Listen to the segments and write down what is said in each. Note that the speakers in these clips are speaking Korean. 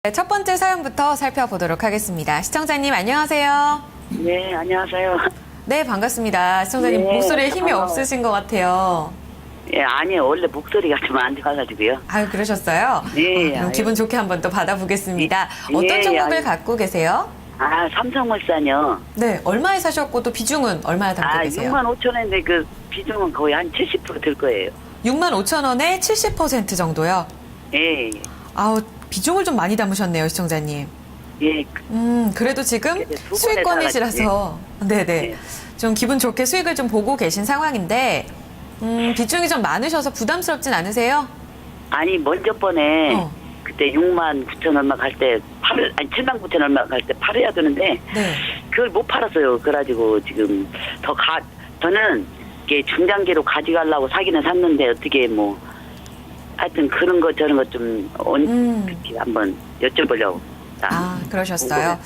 네, 첫 번째 사연부터 살펴보도록 하겠습니다. 시청자님 안녕하세요. 네, 안녕하세요. 네, 반갑습니다. 시청자님 네, 목소리에 힘이 반가워요. 없으신 것 같아요. 예, 아니요. 원래 목소리가 좀 안 좋아가지고요. 아유, 그러셨어요? 네, 그럼 아유. 기분 좋게 한번 또 받아보겠습니다. 예, 어떤 예, 종목을 아유. 갖고 계세요? 아, 삼성물산이요. 네, 얼마에 사셨고 또 비중은 얼마에 담고 아, 계세요? 6만 5천 원인데 그 비중은 거의 한 70%될 거예요. 6만 5천 원에 70% 정도요? 예, 예. 아우, 비중을 좀 많이 담으셨네요, 시청자님. 예, 그래도 지금 네, 두 번에 수익권이시라서, 네네. 네. 좀 기분 좋게 수익을 좀 보고 계신 상황인데, 비중이 좀 많으셔서 부담스럽진 않으세요? 아니, 먼저 번에 어. 그때 6만 9천 얼마 갈 때, 7만 9천 얼마 갈 때 팔아야 되는데, 네. 그걸 못 팔았어요. 그래가지고 지금 저는 이게 중장기로 가져가려고 사기는 샀는데, 어떻게 뭐, 하여튼 그런 거 저런 거 좀 한번 여쭤보려고. 아, 그러셨어요.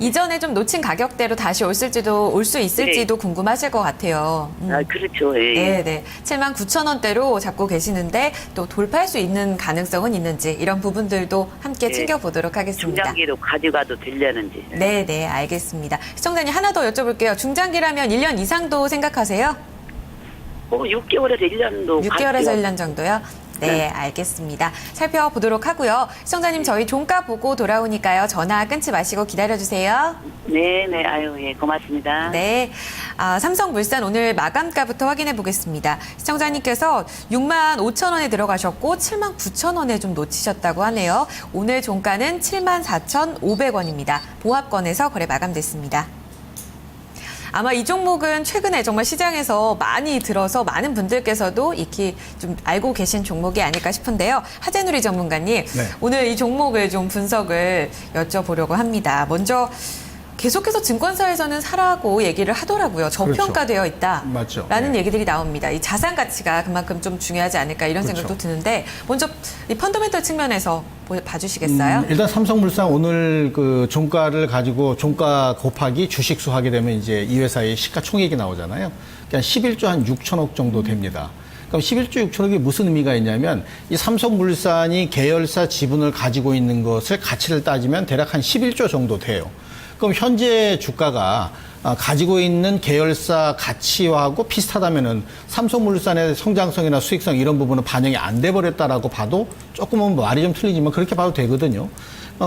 이전에 좀 놓친 가격대로 다시 올 수 있을지도 궁금하실 것 같아요. 아, 그렇죠. 예. 네네. 7만 9천 원대로 잡고 계시는데 또 돌파할 수 있는 가능성은 있는지 이런 부분들도 함께 네. 챙겨보도록 하겠습니다. 중장기로 가져가도 되려는지. 네네, 알겠습니다. 시청자님 하나 더 여쭤볼게요. 중장기라면 1년 이상도 생각하세요? 6개월에서 1년도. 6개월에서 1년 정도요? 네, 네. 알겠습니다. 살펴보도록 하고요. 시청자님 저희 종가 보고 돌아오니까요. 전화 끊지 마시고 기다려주세요. 네네, 아유, 예, 고맙습니다. 네. 삼성물산 오늘 마감가부터 확인해 보겠습니다. 시청자님께서 6만 5천 원에 들어가셨고 7만 9천 원에 좀 놓치셨다고 하네요. 오늘 종가는 7만 4,500원입니다. 보합권에서 거래 마감됐습니다. 아마 이 종목은 최근에 정말 시장에서 많이 들어서 많은 분들께서도 익히 좀 알고 계신 종목이 아닐까 싶은데요. 하재누리 전문가님, 네. 오늘 이 종목을 좀 분석을 여쭤보려고 합니다. 먼저 계속해서 증권사에서는 사라고 얘기를 하더라고요. 저평가되어 있다. 맞죠. 라는 네. 얘기들이 나옵니다. 이 자산 가치가 그만큼 좀 중요하지 않을까 이런 그렇죠. 생각도 드는데 먼저 이 펀더멘털 측면에서 봐주시겠어요? 일단 삼성물산 오늘 그 종가를 가지고 종가 곱하기 주식수 하게 되면 이제 이 회사의 시가총액이 나오잖아요. 그러니까 11조 한 6천억 정도 됩니다. 그럼 11조 6천억이 무슨 의미가 있냐면 이 삼성물산이 계열사 지분을 가지고 있는 것을 가치를 따지면 대략 한 11조 정도 돼요. 그럼 현재 주가가 가지고 있는 계열사 가치하고 비슷하다면은 삼성물산의 성장성이나 수익성 이런 부분은 반영이 안 돼 버렸다라고 봐도 조금은 말이 좀 틀리지만 그렇게 봐도 되거든요.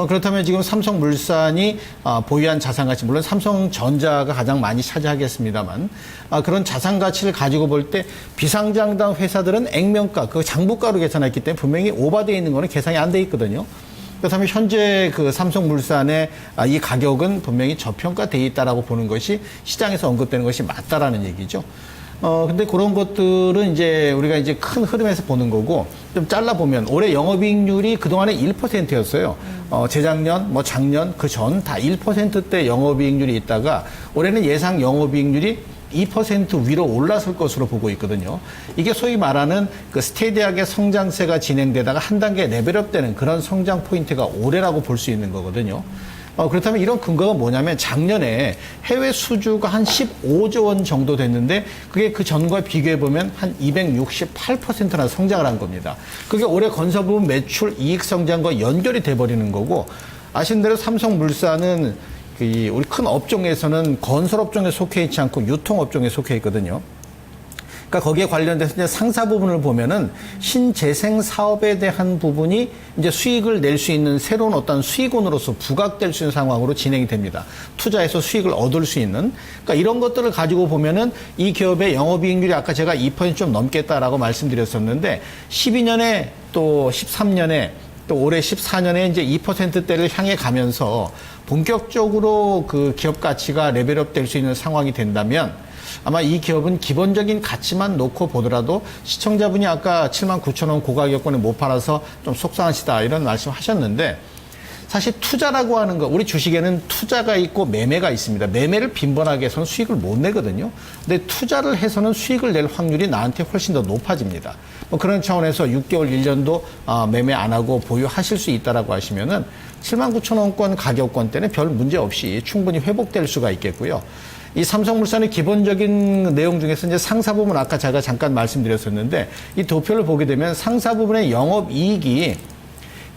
그렇다면 지금 삼성물산이 보유한 자산 가치, 물론 삼성전자가 가장 많이 차지하겠습니다만 그런 자산 가치를 가지고 볼 때 비상장당 회사들은 액면가, 그 장부가로 계산했기 때문에 분명히 오버되어 있는 거는 계산이 안 돼 있거든요. 그렇다면 현재 그 삼성물산의 이 가격은 분명히 저평가되어 있다라고 보는 것이 시장에서 언급되는 것이 맞다라는 얘기죠. 근데 그런 것들은 이제 우리가 이제 큰 흐름에서 보는 거고 좀 잘라보면 올해 영업이익률이 그동안에 1%였어요. 재작년, 뭐 작년, 그 전 다 1%대 영업이익률이 있다가 올해는 예상 영업이익률이 2% 위로 올라설 것으로 보고 있거든요. 이게 소위 말하는 그 스테디하게 성장세가 진행되다가 한 단계 레벨업되는 그런 성장 포인트가 올해라고 볼 수 있는 거거든요. 그렇다면 이런 근거가 뭐냐면 작년에 해외 수주가 한 15조 원 정도 됐는데 그게 그 전과 비교해 보면 한 268%나 성장을 한 겁니다. 그게 올해 건설 부분 매출 이익 성장과 연결이 돼 버리는 거고 아시는 대로 삼성물산은 우리 큰 업종에서는 건설 업종에 속해 있지 않고 유통 업종에 속해 있거든요. 그러니까 거기에 관련돼서 이제 상사 부분을 보면은 신재생 사업에 대한 부분이 이제 수익을 낼 수 있는 새로운 어떤 수익원으로서 부각될 수 있는 상황으로 진행이 됩니다. 투자해서 수익을 얻을 수 있는. 그러니까 이런 것들을 가지고 보면은 이 기업의 영업이익률이 아까 제가 2% 좀 넘겠다라고 말씀드렸었는데 12년에 또 13년에 또 올해 14년에 이제 2%대를 향해 가면서 본격적으로 그 기업 가치가 레벨업 될 수 있는 상황이 된다면 아마 이 기업은 기본적인 가치만 놓고 보더라도 시청자분이 아까 7만 9천 원 고가격권에 못 팔아서 좀 속상하시다 이런 말씀 하셨는데 사실 투자라고 하는 거, 우리 주식에는 투자가 있고 매매가 있습니다. 매매를 빈번하게 해서는 수익을 못 내거든요. 근데 투자를 해서는 수익을 낼 확률이 나한테 훨씬 더 높아집니다. 뭐 그런 차원에서 6개월, 1년도 매매 안 하고 보유하실 수 있다라고 하시면은 7만 9천 원권 가격권 때는 별 문제 없이 충분히 회복될 수가 있겠고요. 이 삼성물산의 기본적인 내용 중에서 이제 상사 부분 아까 제가 잠깐 말씀드렸었는데 이 도표를 보게 되면 상사 부분의 영업이익이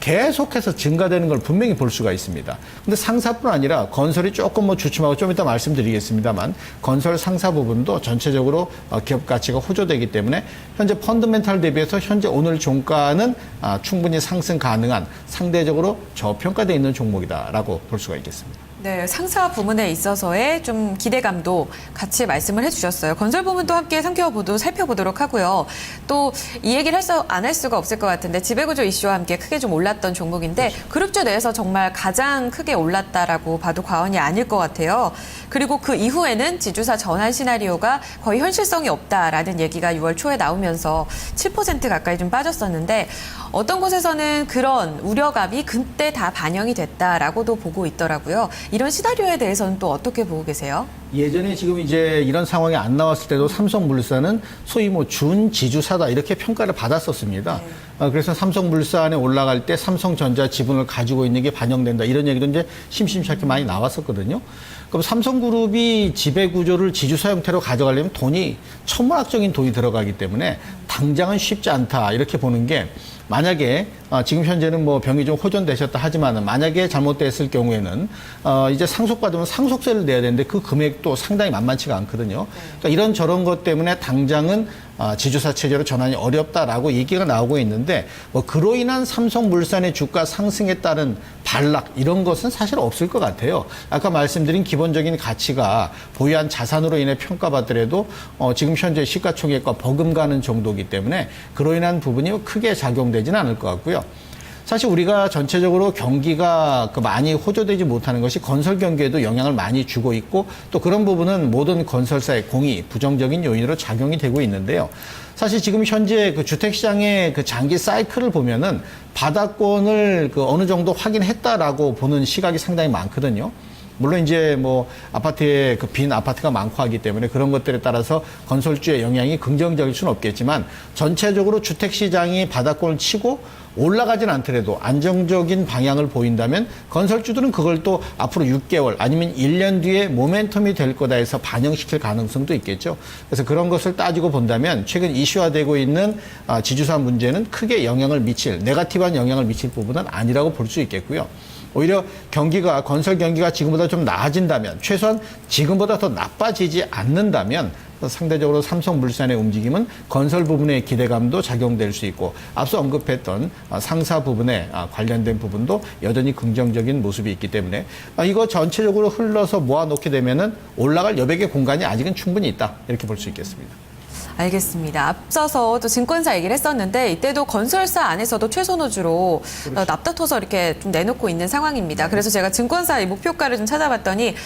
계속해서 증가되는 걸 분명히 볼 수가 있습니다. 근데 상사뿐 아니라 건설이 조금 뭐 주춤하고 좀 이따 말씀드리겠습니다만 건설 상사 부분도 전체적으로 기업 가치가 호조되기 때문에 현재 펀드멘탈 대비해서 현재 오늘 종가는 충분히 상승 가능한 상대적으로 저평가되어 있는 종목이다라고 볼 수가 있겠습니다. 네, 상사 부문에 있어서의 좀 기대감도 같이 말씀을 해주셨어요. 건설 부문도 함께 살펴보도록 하고요. 또 이 얘기를 안 할 수가 없을 것 같은데 지배구조 이슈와 함께 크게 좀 올랐던 종목인데 그룹주 내에서 정말 가장 크게 올랐다라고 봐도 과언이 아닐 것 같아요. 그리고 그 이후에는 지주사 전환 시나리오가 거의 현실성이 없다라는 얘기가 6월 초에 나오면서 7% 가까이 좀 빠졌었는데 어떤 곳에서는 그런 우려감이 그때 다 반영이 됐다라고도 보고 있더라고요. 이런 시나리오에 대해서는 또 어떻게 보고 계세요? 예전에 지금 이제 이런 상황이 안 나왔을 때도 삼성물산은 소위 뭐 준지주사다 이렇게 평가를 받았었습니다. 그래서 삼성물산에 올라갈 때 삼성전자 지분을 가지고 있는 게 반영된다 이런 얘기도 이제 심심찮게 많이 나왔었거든요. 그럼 삼성그룹이 지배구조를 지주사 형태로 가져가려면 천문학적인 돈이 들어가기 때문에 당장은 쉽지 않다 이렇게 보는 게 만약에 지금 현재는 뭐 병이 좀 호전되셨다 하지만은 만약에 잘못됐을 경우에는 이제 상속받으면 상속세를 내야 되는데 그 금액도 상당히 만만치가 않거든요. 그러니까 이런 저런 것 때문에 당장은 지주사 체제로 전환이 어렵다라고 얘기가 나오고 있는데 뭐 그로 인한 삼성물산의 주가 상승에 따른 반락 이런 것은 사실 없을 것 같아요. 아까 말씀드린 기본적인 가치가 보유한 자산으로 인해 평가받더라도 지금 현재 시가총액과 버금가는 정도이기 때문에 그로 인한 부분이 크게 작용되지는 않을 것 같고요. 사실 우리가 전체적으로 경기가 많이 호조되지 못하는 것이 건설 경기에도 영향을 많이 주고 있고 또 그런 부분은 모든 건설사의 공이 부정적인 요인으로 작용이 되고 있는데요. 사실 지금 현재 그 주택시장의 그 장기 사이클을 보면은 바닥권을 어느 정도 확인했다라고 보는 시각이 상당히 많거든요. 물론 이제 뭐 아파트에 빈 아파트가 많고 하기 때문에 그런 것들에 따라서 건설주의 영향이 긍정적일 수는 없겠지만 전체적으로 주택시장이 바닥권을 치고 올라가진 않더라도 안정적인 방향을 보인다면 건설주들은 그걸 또 앞으로 6개월 아니면 1년 뒤에 모멘텀이 될 거다 해서 반영시킬 가능성도 있겠죠. 그래서 그런 것을 따지고 본다면 최근 이슈화되고 있는 지주사 문제는 크게 네거티브한 영향을 미칠 부분은 아니라고 볼 수 있겠고요. 오히려 건설 경기가 지금보다 좀 나아진다면, 최소한 지금보다 더 나빠지지 않는다면 상대적으로 삼성물산의 움직임은 건설 부분의 기대감도 작용될 수 있고 앞서 언급했던 상사 부분에 관련된 부분도 여전히 긍정적인 모습이 있기 때문에 이거 전체적으로 흘러서 모아놓게 되면은 올라갈 여백의 공간이 아직은 충분히 있다 이렇게 볼 수 있겠습니다. 알겠습니다. 앞서서 또 증권사 얘기를 했었는데 이때도 건설사 안에서도 최선호주로 납다퉈서 이렇게 좀 내놓고 있는 상황입니다. 그래서 제가 증권사의 목표가를 좀 찾아봤더니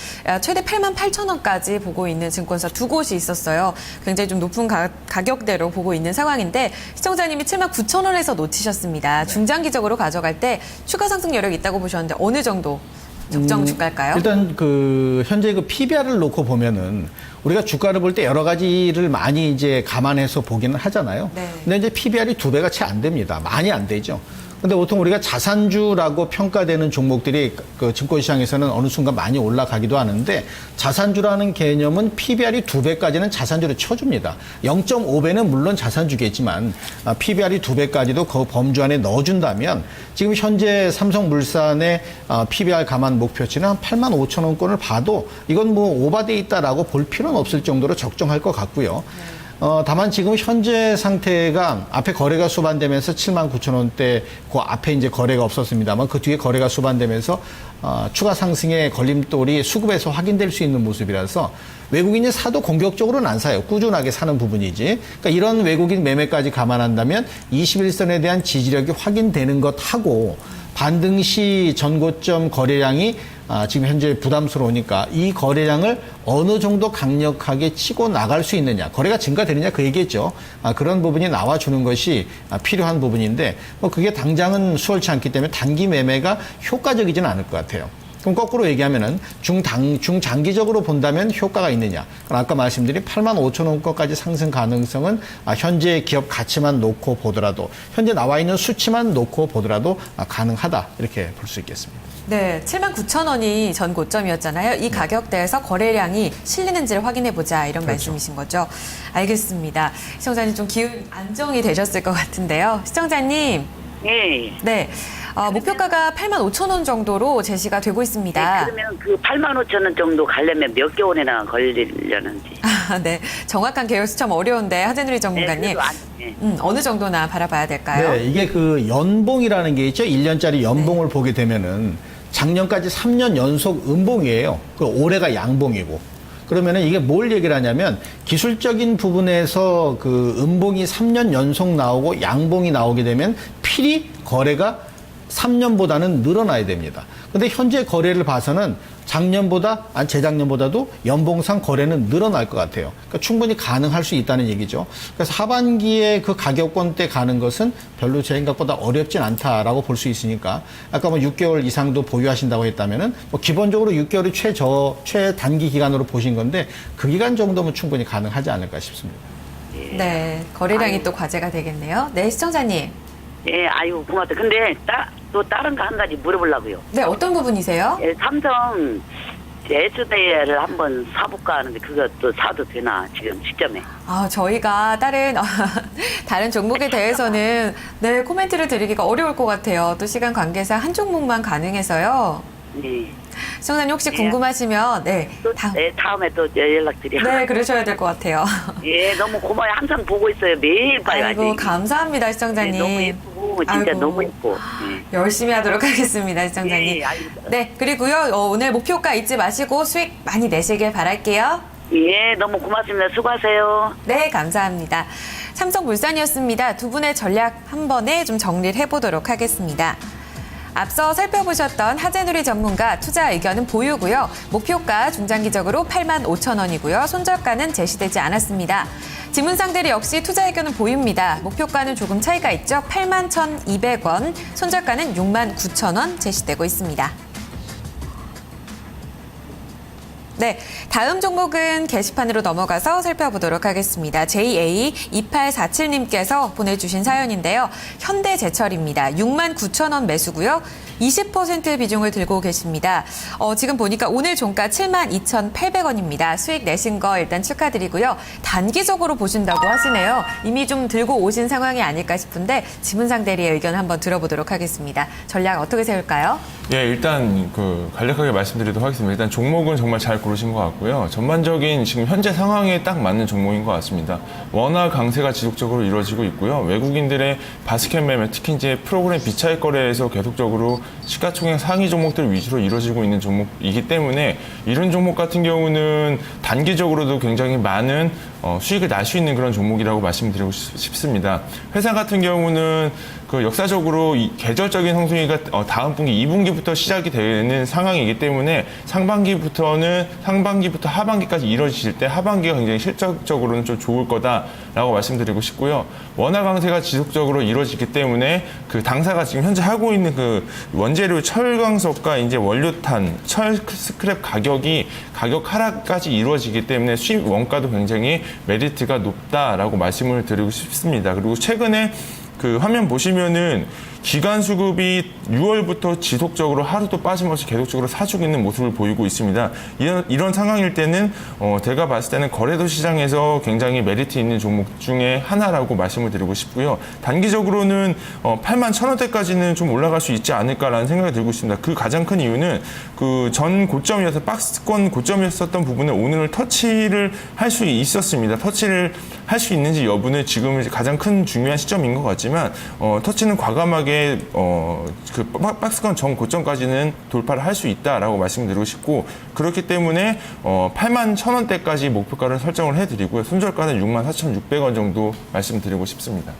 최대 88,000원까지 보고 있는 증권사 두 곳이 있었어요. 굉장히 좀 높은 가격대로 보고 있는 상황인데 시청자님이 79,000원에서 놓치셨습니다. 중장기적으로 가져갈 때 추가 상승 여력이 있다고 보셨는데 어느 정도 적정 주가일까요? 일단 현재 PBR을 놓고 보면은 우리가 주가를 볼 때 여러 가지를 많이 이제 감안해서 보기는 하잖아요. 네. 근데 이제 PBR이 2배가 채 안 됩니다. 많이 안 되죠. 근데 보통 우리가 자산주라고 평가되는 종목들이 증권시장에서는 어느 순간 많이 올라가기도 하는데 자산주라는 개념은 PBR이 2배까지는 자산주를 쳐줍니다. 0.5배는 물론 자산주겠지만 PBR이 2배까지도 그 범주 안에 넣어준다면 지금 현재 삼성물산의 PBR 감안 목표치는 한 85,000원권을 봐도 이건 뭐 오바돼 있다라고 볼 필요는 없을 정도로 적정할 것 같고요. 다만 지금 현재 상태가 앞에 거래가 수반되면서 79,000원대 그 앞에 이제 거래가 없었습니다만 그 뒤에 거래가 수반되면서 추가 상승의 걸림돌이 수급에서 확인될 수 있는 모습이라서 외국인이 사도 공격적으로는 안 사요. 꾸준하게 사는 부분이지. 그러니까 이런 외국인 매매까지 감안한다면 21선에 대한 지지력이 확인되는 것하고 반등 시 전고점 거래량이 지금 현재 부담스러우니까 이 거래량을 어느 정도 강력하게 치고 나갈 수 있느냐, 거래가 증가되느냐 그 얘기겠죠. 그런 부분이 나와주는 것이 필요한 부분인데 그게 당장은 수월치 않기 때문에 단기 매매가 효과적이지는 않을 것 같아요. 그럼 거꾸로 얘기하면은 중장기적으로 본다면 효과가 있느냐. 그럼 아까 말씀드린 85,000원까지 상승 가능성은 현재 기업 가치만 놓고 보더라도 현재 나와 있는 수치만 놓고 보더라도 가능하다 이렇게 볼 수 있겠습니다. 네, 79,000원이 전 고점이었잖아요. 이 가격대에서 거래량이 실리는지를 확인해보자 이런 그렇죠. 말씀이신 거죠. 알겠습니다. 시청자님 좀 기운 안정이 되셨을 것 같은데요. 시청자님. 예. 네. 목표가가 85,000원 정도로 제시가 되고 있습니다. 그러면 그 85,000원 정도 가려면 몇 개월이나 걸리려는지. 네, 정확한 계획 수참 어려운데 하재누리 전문가님, 어느 정도나 바라봐야 될까요? 네, 이게 그 연봉이라는 게 있죠. 1년짜리 연봉을 보게 되면은 작년까지 3년 연속 음봉이에요. 그 올해가 양봉이고. 그러면은 이게 뭘 얘기를 하냐면 기술적인 부분에서 그 음봉이 3년 연속 나오고 양봉이 나오게 되면 필히 거래가 3년보다는 늘어나야 됩니다. 근데 현재 거래를 봐서는 작년보다, 아니 재작년보다도 연봉상 거래는 늘어날 것 같아요. 그러니까 충분히 가능할 수 있다는 얘기죠. 그래서 하반기에 그 가격권대 가는 것은 별로 제 생각보다 어렵진 않다라고 볼 수 있으니까 아까 뭐 6개월 이상도 보유하신다고 했다면은 뭐 기본적으로 6개월이 최단기 기간으로 보신 건데 그 기간 정도면 충분히 가능하지 않을까 싶습니다. 네, 거래량이 또 과제가 되겠네요. 네, 시청자님. 예, 아유, 고맙다. 근데 또 다른 거 한 가지 물어보려고요. 네, 어떤 부분이세요? 예, 삼성 SDI를 한번 사볼까 하는데 그것도 사도 되나, 지금 시점에. 저희가 다른 종목에 대해서는 네, 코멘트를 드리기가 어려울 것 같아요. 또 시간 관계상 한 종목만 가능해서요. 네. 시청자님 혹시 궁금하시면 다음에 또 연락드려요. 네, 그러셔야 될 것 같아요. 예, 너무 고마워요. 항상 보고 있어요. 매일 봐요. 아이고, 아직. 감사합니다, 시청자님. 네, 너무 예쁘고 진짜 아이고, 너무 예뻐. 예. 열심히 하도록 하겠습니다, 시청자님. 예, 알겠습니다. 네, 그리고요, 오늘 목표가 잊지 마시고 수익 많이 내시길 바랄게요. 예, 너무 고맙습니다. 수고하세요. 네, 감사합니다. 삼성물산이었습니다. 두 분의 전략 한 번에 좀 정리를 해보도록 하겠습니다. 앞서 살펴보셨던 하재누리 전문가 투자 의견은 보유고요. 목표가 중장기적으로 85,000원이고요. 손절가는 제시되지 않았습니다. 지문상대리 역시 투자 의견은 보유입니다. 목표가는 조금 차이가 있죠. 81,200원, 손절가는 69,000원 제시되고 있습니다. 네, 다음 종목은 게시판으로 넘어가서 살펴보도록 하겠습니다. JA2847님께서 보내주신 사연인데요. 현대제철입니다. 69,000원 매수고요. 20% 비중을 들고 계십니다. 지금 보니까 오늘 종가 72,800원입니다. 수익 내신 거 일단 축하드리고요. 단기적으로 보신다고 하시네요. 이미 좀 들고 오신 상황이 아닐까 싶은데 지문상 대리의 의견 한번 들어보도록 하겠습니다. 전략 어떻게 세울까요? 예, 일단 간략하게 말씀드리도록 하겠습니다. 일단 종목은 정말 잘 고르신 것 같고요. 전반적인 지금 현재 상황에 딱 맞는 종목인 것 같습니다. 원화 강세가 지속적으로 이루어지고 있고요. 외국인들의 바스켓 매매, 특히 이제 프로그램 비차익 거래에서 계속적으로 시가총액 상위 종목들 위주로 이루어지고 있는 종목이기 때문에 이런 종목 같은 경우는 단기적으로도 굉장히 많은 수익을 날 수 있는 그런 종목이라고 말씀드리고 싶습니다. 회사 같은 경우는 역사적으로 계절적인 성수기가 다음 분기, 2분기부터 시작이 되는 상황이기 때문에 상반기부터 하반기까지 이루어질 때 하반기가 굉장히 실적적으로는 좀 좋을 거다라고 말씀드리고 싶고요. 원화 강세가 지속적으로 이루어지기 때문에 당사가 지금 현재 하고 있는 원재료 철광석과 이제 원료탄, 철 스크랩 가격 하락까지 이루어지기 때문에 수입 원가도 굉장히 메리트가 높다라고 말씀을 드리고 싶습니다. 그리고 최근에 화면 보시면은 기간 수급이 6월부터 지속적으로 하루도 빠짐없이 계속적으로 사주고 있는 모습을 보이고 있습니다. 이런 상황일 때는 제가 봤을 때는 거래소 시장에서 굉장히 메리트 있는 종목 중에 하나라고 말씀을 드리고 싶고요. 단기적으로는 81,000원대까지는 좀 올라갈 수 있지 않을까라는 생각이 들고 있습니다. 그 가장 큰 이유는 전 고점이어서 박스권 고점이었었던 부분을 오늘 터치를 할 수 있었습니다. 터치를 할 수 있는지 여부는 지금 가장 큰 중요한 시점인 것 같지만 터치는 과감하게 박스권 전 고점까지는 돌파를 할 수 있다라고 말씀드리고 싶고 그렇기 때문에 81,000원대까지 목표가를 설정을 해드리고요. 손절가는 64,600원 정도 말씀드리고 싶습니다.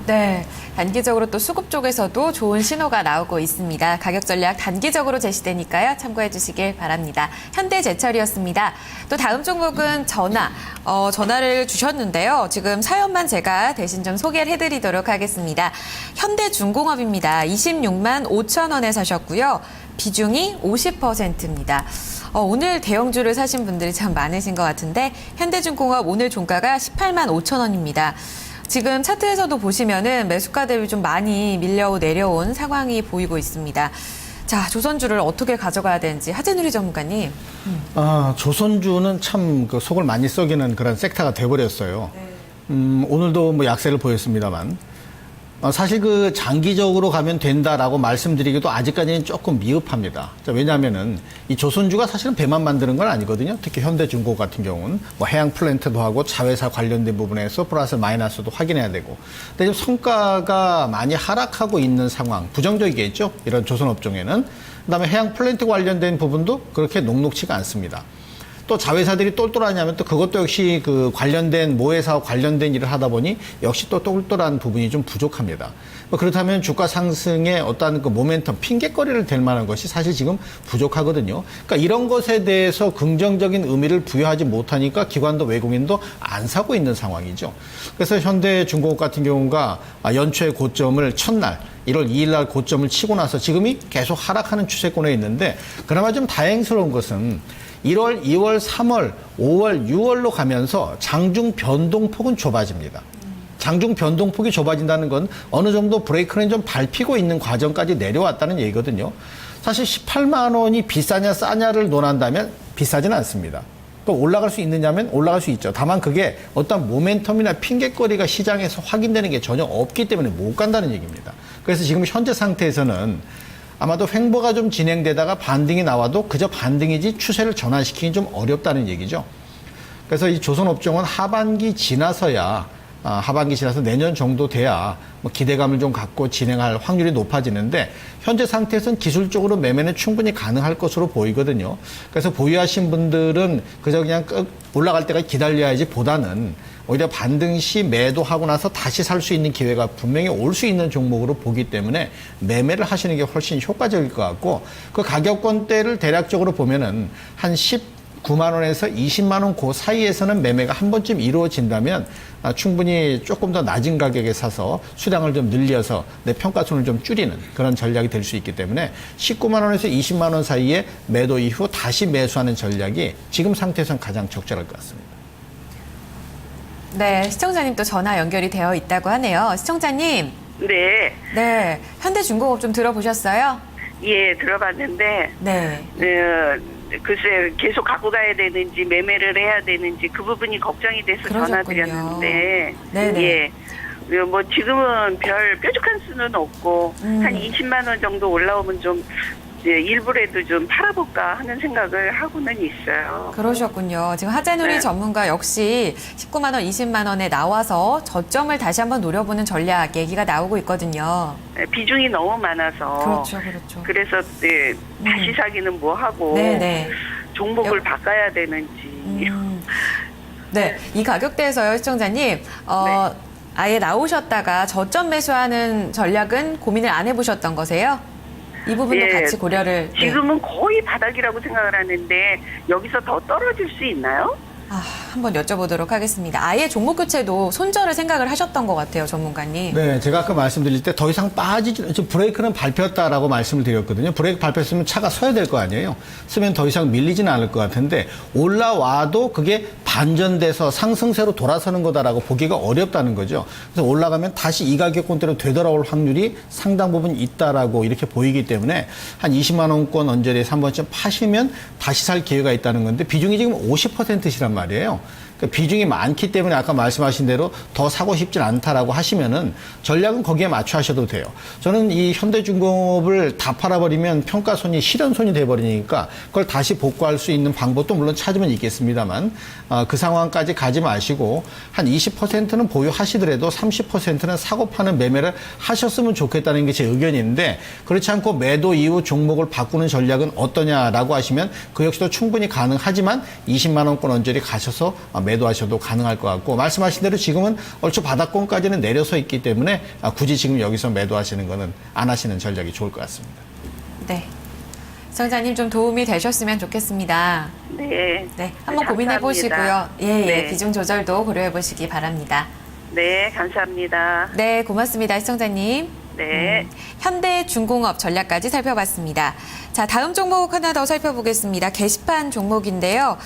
네, 단기적으로 또 수급 쪽에서도 좋은 신호가 나오고 있습니다. 가격 전략 단기적으로 제시되니까요. 참고해 주시길 바랍니다. 현대제철이었습니다. 또 다음 종목은 전화를 주셨는데요. 지금 사연만 제가 대신 좀 소개를 해드리도록 하겠습니다. 현대중공업입니다. 26만 5천 원에 사셨고요. 비중이 50%입니다. 오늘 대형주를 사신 분들이 참 많으신 것 같은데 현대중공업 오늘 종가가 18만 5천 원입니다. 지금 차트에서도 보시면은 매수가 대비 좀 많이 내려온 상황이 보이고 있습니다. 자, 조선주를 어떻게 가져가야 되는지 하재누리 전문가님. 조선주는 참 속을 많이 썩이는 그런 섹터가 돼버렸어요. 오늘도 약세를 보였습니다만 사실 그 장기적으로 가면 된다라고 말씀드리기도 아직까지는 조금 미흡합니다. 왜냐하면은 이 조선주가 사실은 배만 만드는 건 아니거든요. 특히 현대중공업 같은 경우는 뭐 해양 플랜트도 하고 자회사 관련된 부분에서 플러스 마이너스도 확인해야 되고. 근데 지금 성과가 많이 하락하고 있는 상황, 부정적이겠죠. 이런 조선업종에는. 그다음에 해양 플랜트 관련된 부분도 그렇게 녹록치가 않습니다. 또 자회사들이 똘똘하냐면 또 그것도 역시 그 관련된 모회사와 관련된 일을 하다 보니 역시 또 똘똘한 부분이 좀 부족합니다. 그렇다면 주가 상승의 어떤 그 모멘텀, 핑계거리를 댈 만한 것이 사실 지금 부족하거든요. 그러니까 이런 것에 대해서 긍정적인 의미를 부여하지 못하니까 기관도 외국인도 안 사고 있는 상황이죠. 그래서 현대중공업 같은 경우가 연초의 고점을 첫날 1월 2일 날 고점을 치고 나서 지금이 계속 하락하는 추세권에 있는데 그나마 좀 다행스러운 것은 1월, 2월, 3월, 5월, 6월로 가면서 장중 변동폭은 좁아집니다. 장중 변동폭이 좁아진다는 건 어느 정도 브레이크는 좀 밟히고 있는 과정까지 내려왔다는 얘기거든요. 사실 18만 원이 비싸냐 싸냐를 논한다면 비싸지는 않습니다. 또 올라갈 수 있느냐면 올라갈 수 있죠. 다만 그게 어떤 모멘텀이나 핑계거리가 시장에서 확인되는 게 전혀 없기 때문에 못 간다는 얘기입니다. 그래서 지금 현재 상태에서는 아마도 횡보가 좀 진행되다가 반등이 나와도 그저 반등이지 추세를 전환시키기 좀 어렵다는 얘기죠. 그래서 이 조선업종은 하반기 지나서 내년 정도 돼야 뭐 기대감을 좀 갖고 진행할 확률이 높아지는데 현재 상태에서는 기술적으로 매매는 충분히 가능할 것으로 보이거든요. 그래서 보유하신 분들은 그저 그냥 올라갈 때까지 기다려야지 보다는 오히려 반등 시 매도하고 나서 다시 살 수 있는 기회가 분명히 올 수 있는 종목으로 보기 때문에 매매를 하시는 게 훨씬 효과적일 것 같고 그 가격권대를 대략적으로 보면은 한 19만 원에서 20만 원 그 사이에서는 매매가 한 번쯤 이루어진다면 충분히 조금 더 낮은 가격에 사서 수량을 좀 늘려서 내 평가손을 좀 줄이는 그런 전략이 될 수 있기 때문에 19만 원에서 20만 원 사이에 매도 이후 다시 매수하는 전략이 지금 상태에서는 가장 적절할 것 같습니다. 네, 시청자님 또 전화 연결이 되어 있다고 하네요. 시청자님. 네. 네, 현대중공업 좀 들어보셨어요? 예, 들어봤는데, 네. 글쎄, 계속 갖고 가야 되는지, 매매를 해야 되는지, 그 부분이 걱정이 돼서 그러셨군요. 전화드렸는데, 네네. 예. 뭐, 지금은 별 뾰족한 수는 없고, 한 20만 원 정도 올라오면 좀, 일부라도 좀 팔아볼까 하는 생각을 하고는 있어요. 그러셨군요. 지금 하재누리 네. 전문가 역시 19만 원, 20만 원에 나와서 저점을 다시 한번 노려보는 전략 얘기가 나오고 있거든요. 비중이 너무 많아서. 그렇죠, 그렇죠. 그래서 다시 사기는 뭐 하고 네네. 종목을 바꿔야 되는지. 네, 이 가격대에서요, 시청자님. 아예 나오셨다가 저점 매수하는 전략은 고민을 안 해보셨던 거세요? 이 부분도 예, 같이 고려를. 네. 지금은 거의 바닥이라고 생각을 하는데 여기서 더 떨어질 수 있나요? 한번 여쭤보도록 하겠습니다. 아예 종목 교체도 손절을 생각을 하셨던 것 같아요, 전문가님. 네, 제가 아까 말씀드릴 때 더 이상 빠지지, 브레이크는 밟혔다라고 말씀을 드렸거든요. 브레이크 밟혔으면 차가 서야 될 거 아니에요. 쓰면 더 이상 밀리지는 않을 것 같은데 올라와도 그게 반전돼서 상승세로 돌아서는 거다라고 보기가 어렵다는 거죠. 그래서 올라가면 다시 이 가격권대로 되돌아올 확률이 상당 부분 있다라고 이렇게 보이기 때문에 한 20만 원권 언저리에서 한 번쯤 파시면 다시 살 기회가 있다는 건데 비중이 지금 50%시란 말이에요. 그러니까 비중이 많기 때문에 아까 말씀하신 대로 더 사고 싶진 않다라고 하시면은 전략은 거기에 맞춰 하셔도 돼요. 저는 이 현대중공업을 다 팔아버리면 평가손이 실현손이 돼버리니까 그걸 다시 복구할 수 있는 방법도 물론 찾으면 있겠습니다만 그 상황까지 가지 마시고 한 20%는 보유하시더라도 30%는 사고 파는 매매를 하셨으면 좋겠다는 게 제 의견인데 그렇지 않고 매도 이후 종목을 바꾸는 전략은 어떠냐라고 하시면 그 역시도 충분히 가능하지만 20만 원권 언저리 가셔서 매도하셔도 가능할 것 같고 말씀하신 대로 지금은 얼추 바닥권까지는 내려서 있기 때문에 굳이 지금 여기서 매도하시는 거는 안 하시는 전략이 좋을 것 같습니다. 네. 시청자님 좀 도움이 되셨으면 좋겠습니다. 네. 네, 한번 감사합니다. 고민해 보시고요. 예, 네. 비중 조절도 고려해 보시기 바랍니다. 네, 감사합니다. 네, 고맙습니다, 시청자님. 네. 현대중공업 전략까지 살펴봤습니다. 자, 다음 종목 하나 더 살펴보겠습니다. 게시판 종목인데요.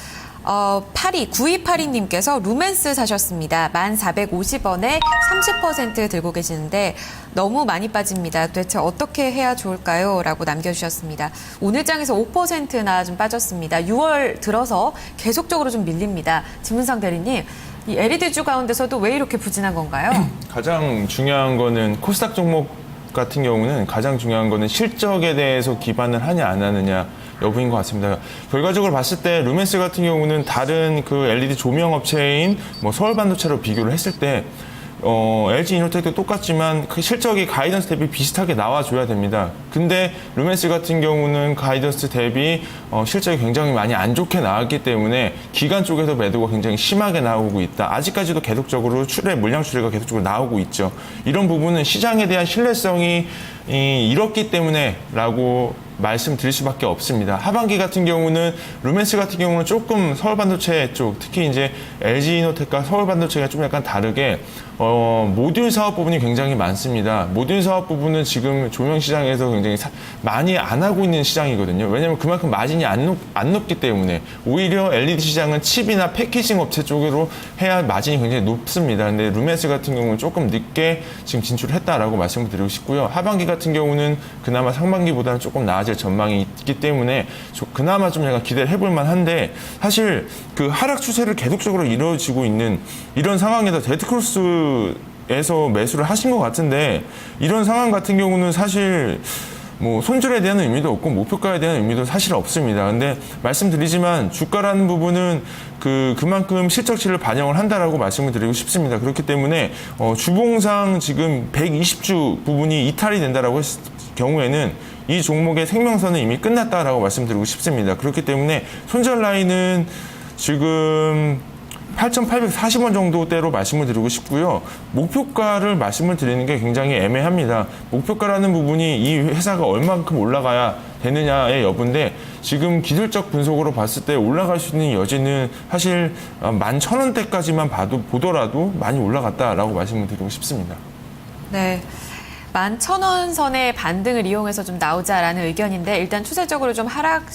9282님께서 루멘스 사셨습니다. 1,450원에 30% 들고 계시는데 너무 많이 빠집니다. 도대체 어떻게 해야 좋을까요? 라고 남겨주셨습니다. 오늘 장에서 5%나 좀 빠졌습니다. 6월 들어서 계속적으로 좀 밀립니다. 지문상 대리님, 이 LED주 가운데서도 왜 이렇게 부진한 건가요? 가장 중요한 거는 코스닥 종목 같은 경우는 가장 중요한 거는 실적에 대해서 기반을 하냐 안 하느냐 여부인 것 같습니다. 결과적으로 봤을 때 루멘스 같은 경우는 다른 그 LED 조명 업체인 뭐 서울반도체로 비교를 했을 때 LG 이노텍도 똑같지만 그 실적이 가이던스 대비 비슷하게 나와줘야 됩니다. 근데 루멘스 같은 경우는 가이던스 대비 실적이 굉장히 많이 안 좋게 나왔기 때문에 기관 쪽에서 매도가 굉장히 심하게 나오고 있다. 아직까지도 계속적으로 물량 추례가 계속적으로 나오고 있죠. 이런 부분은 시장에 대한 신뢰성이 잃었기 때문에라고 말씀드릴 수밖에 없습니다. 하반기 같은 경우는 루멘스 같은 경우는 조금 서울반도체 쪽, 특히 이제 LG이노텍과 서울반도체가 좀 약간 다르게 모듈 사업 부분이 굉장히 많습니다. 모듈 사업 부분은 지금 조명 시장에서 굉장히 많이 안 하고 있는 시장이거든요. 왜냐하면 그만큼 마진이 안 높기 때문에 오히려 LED 시장은 칩이나 패키징 업체 쪽으로 해야 마진이 굉장히 높습니다. 근데 루멘스 같은 경우는 조금 늦게 지금 진출했다라고 말씀을 드리고 싶고요. 하반기 같은 경우는 그나마 상반기보다는 조금 나아질 전망이 있기 때문에 그나마 좀 약간 기대를 해볼 만한데 사실 그 하락 추세를 계속적으로 이루어지고 있는 이런 상황에서 데드크로스에서 매수를 하신 것 같은데 이런 상황 같은 경우는 사실 뭐 손절에 대한 의미도 없고 목표가에 대한 의미도 사실 없습니다. 근데 말씀드리지만 주가라는 부분은 그만큼 실적치를 반영을 한다라고 말씀을 드리고 싶습니다. 그렇기 때문에 주봉상 지금 120주 부분이 이탈이 된다라고 했을 경우에는 이 종목의 생명선은 이미 끝났다라고 말씀드리고 싶습니다. 그렇기 때문에 손절 라인은 지금 8,840원 정도대로 말씀을 드리고 싶고요. 목표가를 말씀을 드리는 게 굉장히 애매합니다. 목표가라는 부분이 이 회사가 얼만큼 올라가야 되느냐의 여부인데 지금 기술적 분석으로 봤을 때 올라갈 수 있는 여지는 사실 11,000원대까지만 보더라도 많이 올라갔다라고 말씀을 드리고 싶습니다. 네. 11,000원 선의 반등을 이용해서 좀 나오자라는 의견인데 일단 추세적으로 좀 하락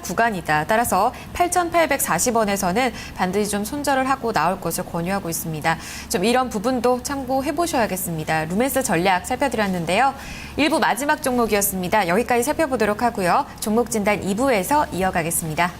구간이다. 따라서 8,840원에서는 반드시 좀 손절을 하고 나올 것을 권유하고 있습니다. 좀 이런 부분도 참고해 보셔야겠습니다. 루멘스 전략 살펴드렸는데요. 1부 마지막 종목이었습니다. 여기까지 살펴보도록 하고요. 종목 진단 2부에서 이어가겠습니다.